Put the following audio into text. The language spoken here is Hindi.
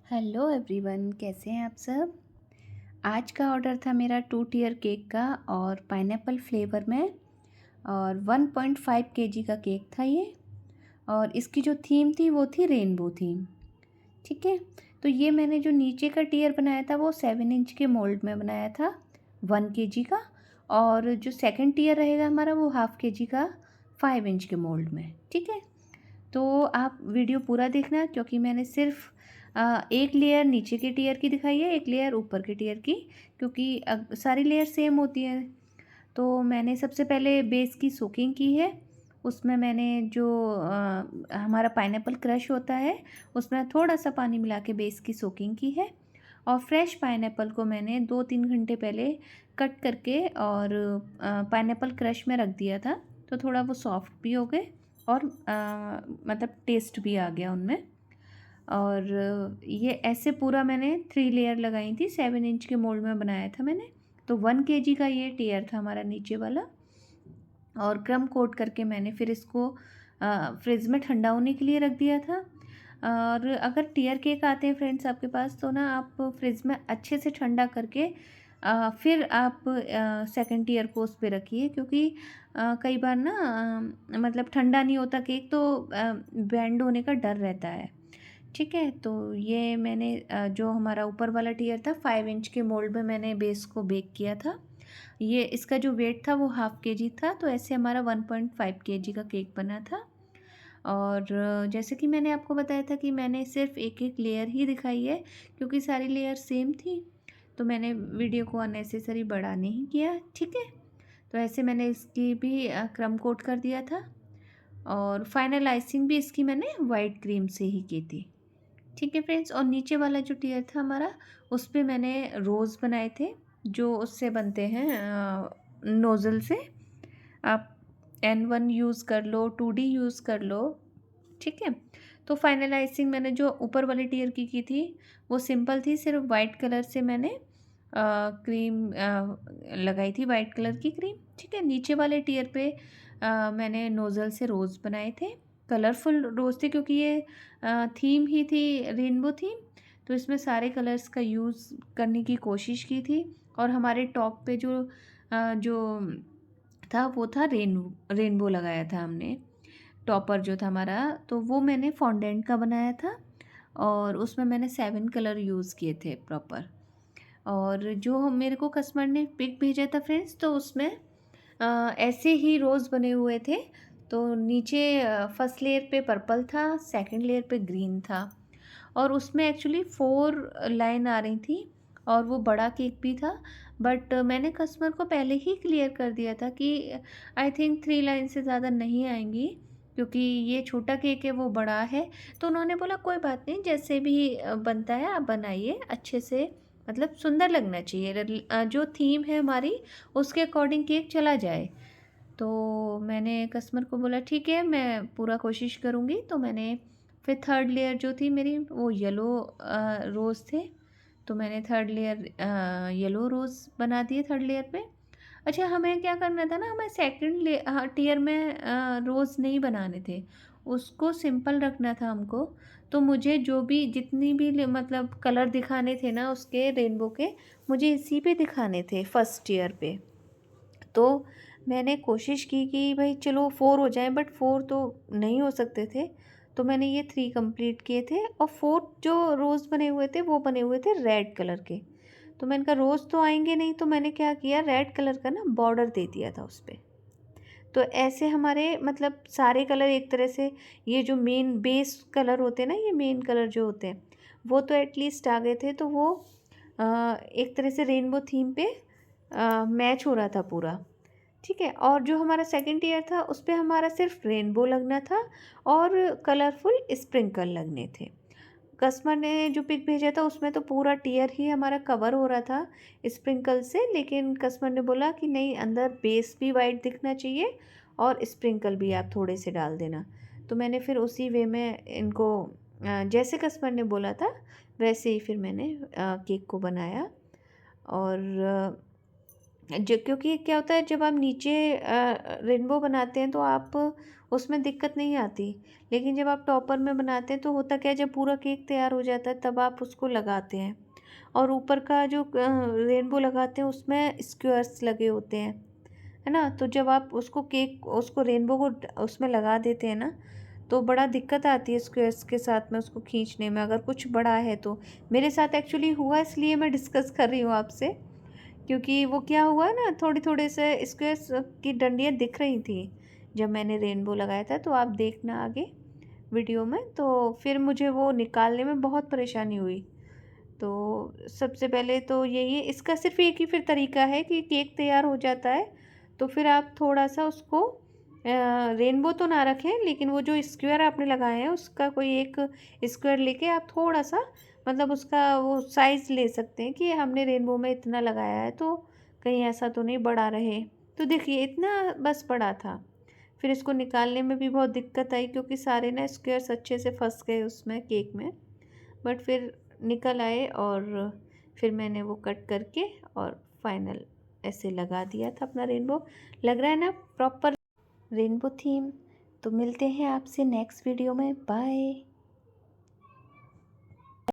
हेलो एवरीवन, कैसे हैं आप सब। आज का ऑर्डर था मेरा 2 टियर केक का और पाइनएप्पल फ्लेवर में, और 1.5 केजी का केक था ये। और इसकी जो थीम थी वो थी रेनबो थीम। ठीक है। तो ये मैंने जो नीचे का टियर बनाया था वो 7 इंच के मोल्ड में बनाया था, 1 केजी का। और जो सेकंड टियर रहेगा हमारा वो हाफ केजी का, 5 इंच के मोल्ड में। ठीक है। तो आप वीडियो पूरा देखना, क्योंकि मैंने सिर्फ एक लेयर नीचे के टियर की दिखाई है, एक लेयर ऊपर के टियर की, क्योंकि सारी लेयर सेम होती हैं। तो मैंने सबसे पहले बेस की सोकिंग की है। उसमें मैंने जो हमारा पाइनएप्पल क्रश होता है उसमें थोड़ा सा पानी मिला के बेस की सोकिंग की है। और फ्रेश पाइनएप्पल को मैंने 2-3 घंटे पहले कट करके और पाइनएप्पल क्रश में रख दिया था, तो थोड़ा वो सॉफ्ट भी हो गए और मतलब टेस्ट भी आ गया उनमें। और ये ऐसे पूरा मैंने 3 लेयर लगाई थी, 7 इंच के मोल्ड में बनाया था मैंने। तो 1 केजी का ये टियर था हमारा नीचे वाला। और क्रम कोट करके मैंने फिर इसको फ्रिज में ठंडा होने के लिए रख दिया था। और अगर टियर केक आते हैं फ्रेंड्स आपके पास, तो ना आप फ्रिज में अच्छे से ठंडा करके फिर आप सेकंड टियर को उस पे रखिए, क्योंकि कई बार ना मतलब ठंडा नहीं होता केक, तो बैंड होने का डर रहता है। ठीक है। तो ये मैंने जो हमारा ऊपर वाला टियर था 5 इंच के मोल्ड में मैंने बेस को बेक किया था। ये इसका जो वेट था वो हाफ केजी था, तो ऐसे हमारा 1.5 केजी का केक बना था। और जैसे कि मैंने आपको बताया था कि मैंने सिर्फ एक एक लेयर ही दिखाई है, क्योंकि सारी लेयर सेम थी। तो मैंने वीडियो को अननेसेसरी बड़ा नहीं किया। ठीक है। तो ऐसे मैंने इसकी भी क्रम कोट कर दिया था। और फाइनल आइसिंग भी इसकी मैंने वाइट क्रीम से ही की थी। ठीक है फ्रेंड्स। और नीचे वाला जो टियर था हमारा, उस पे मैंने रोज़ बनाए थे, जो उससे बनते हैं नोज़ल से। आप N1 यूज़ कर लो, 2D यूज़ कर लो। ठीक है। तो फाइनलाइजिंग मैंने जो ऊपर वाले टियर की थी वो सिंपल थी, सिर्फ वाइट कलर से मैंने क्रीम लगाई थी, वाइट कलर की क्रीम। ठीक है। नीचे वाले टियर पे मैंने नोज़ल से रोज़ बनाए थे, कलरफुल रोज़ थे, क्योंकि ये थीम ही थी रेनबो थीम। तो इसमें सारे कलर्स का यूज़ करने की कोशिश की थी। और हमारे टॉप पे जो था वो था रेनबो लगाया था हमने। टॉपर जो था हमारा, तो वो मैंने फॉन्डेंट का बनाया था। और उसमें मैंने 7 कलर यूज़ किए थे प्रॉपर। और जो मेरे को कस्टमर ने पिक भेजा था फ्रेंड्स, तो उसमें ऐसे ही रोज़ बने हुए थे। तो नीचे फर्स्ट लेयर पे पर्पल था, सेकंड लेयर पे ग्रीन था। और उसमें एक्चुअली 4 लाइन आ रही थी, और वो बड़ा केक भी था। बट मैंने कस्टमर को पहले ही क्लियर कर दिया था कि आई थिंक 3 लाइन से ज़्यादा नहीं आएंगी, क्योंकि ये छोटा केक है वो बड़ा है। तो उन्होंने बोला कोई बात नहीं, जैसे भी बनता है आप बनाइए अच्छे से, मतलब सुंदर लगना चाहिए। जो थीम है हमारी उसके अकॉर्डिंग केक चला जाए। तो मैंने कस्टमर को बोला ठीक है, मैं पूरा कोशिश करूँगी। तो मैंने फिर थर्ड लेयर जो थी मेरी वो येलो रोज़ थे, तो मैंने थर्ड लेयर येलो रोज़ बना दिए थर्ड लेयर पे। अच्छा, हमें क्या करना था ना, हमें सेकंड टियर में रोज़ नहीं बनाने थे, उसको सिंपल रखना था हमको। तो मुझे जो भी जितनी भी मतलब कलर दिखाने थे ना उसके रेनबो के, मुझे इसी पे दिखाने थे फर्स्ट ईयर पे। तो मैंने कोशिश की कि भाई चलो 4 हो जाए, बट 4 तो नहीं हो सकते थे। तो मैंने ये 3 कंप्लीट किए थे। और 4th जो रोज़ बने हुए थे वो बने हुए थे रेड कलर के। तो मैंने कहा रोज़ तो आएंगे नहीं, तो मैंने क्या किया, रेड कलर का ना बॉर्डर दे दिया था उस पर। तो ऐसे हमारे मतलब सारे कलर एक तरह से, ये जो मेन बेस कलर होते हैं ना, ये मेन कलर जो होते हैं वो तो एटलीस्ट आ गए थे। तो वो एक तरह से रेनबो थीम पे मैच हो रहा था पूरा। ठीक है। और जो हमारा सेकंड ईयर था उस पे हमारा सिर्फ रेनबो लगना था और कलरफुल स्प्रिंकल लगने थे। कस्टमर ने जो पिक भेजा था उसमें तो पूरा टियर ही हमारा कवर हो रहा था स्प्रिंकल से, लेकिन कस्टमर ने बोला कि नहीं, अंदर बेस भी वाइट दिखना चाहिए और स्प्रिंकल भी आप थोड़े से डाल देना। तो मैंने फिर उसी वे में इनको जैसे कस्टमर ने बोला था वैसे ही फिर मैंने केक को बनाया। और जो क्योंकि क्या होता है जब आप नीचे रेनबो बनाते हैं तो आप उसमें दिक्कत नहीं आती, लेकिन जब आप टॉपर में बनाते हैं तो होता क्या है, जब पूरा केक तैयार हो जाता है तब आप उसको लगाते हैं और ऊपर का जो रेनबो लगाते हैं उसमें स्क्वेयर्स लगे होते हैं, है ना। तो जब आप उसको रेनबो को उसमें लगा देते हैं ना, तो बड़ा दिक्कत आती है स्क्वेयर्स के साथ में उसको खींचने में, अगर कुछ बड़ा है तो। मेरे साथ एक्चुअली हुआ, इसलिए मैं डिस्कस कर रही हूँ आपसे, क्योंकि वो क्या हुआ ना, थोड़ी थोड़े से स्क्वेयर्स की डंडियाँ दिख रही थी जब मैंने रेनबो लगाया था, तो आप देखना आगे वीडियो में। तो फिर मुझे वो निकालने में बहुत परेशानी हुई। तो सबसे पहले तो यही है, इसका सिर्फ एक ही फिर तरीका है कि केक तैयार हो जाता है तो फिर आप थोड़ा सा उसको रेनबो तो ना रखें, लेकिन वो जो स्क्वायर आपने लगाए हैं उसका कोई एक स्क्वायर लेके आप थोड़ा सा, मतलब उसका वो साइज़ ले सकते हैं कि हमने रेनबो में इतना लगाया है तो कहीं ऐसा तो नहीं बड़ा रहे। तो देखिए इतना बस बड़ा था। फिर इसको निकालने में भी बहुत दिक्कत आई क्योंकि सारे ना स्क्वायर्स अच्छे से फंस गए उसमें केक में, बट फिर निकल आए और फिर मैंने वो कट करके और फाइनल ऐसे लगा दिया था अपना रेनबो। लग रहा है ना प्रॉपर रेनबो थीम। तो मिलते हैं आपसे नेक्स्ट वीडियो में, बाय।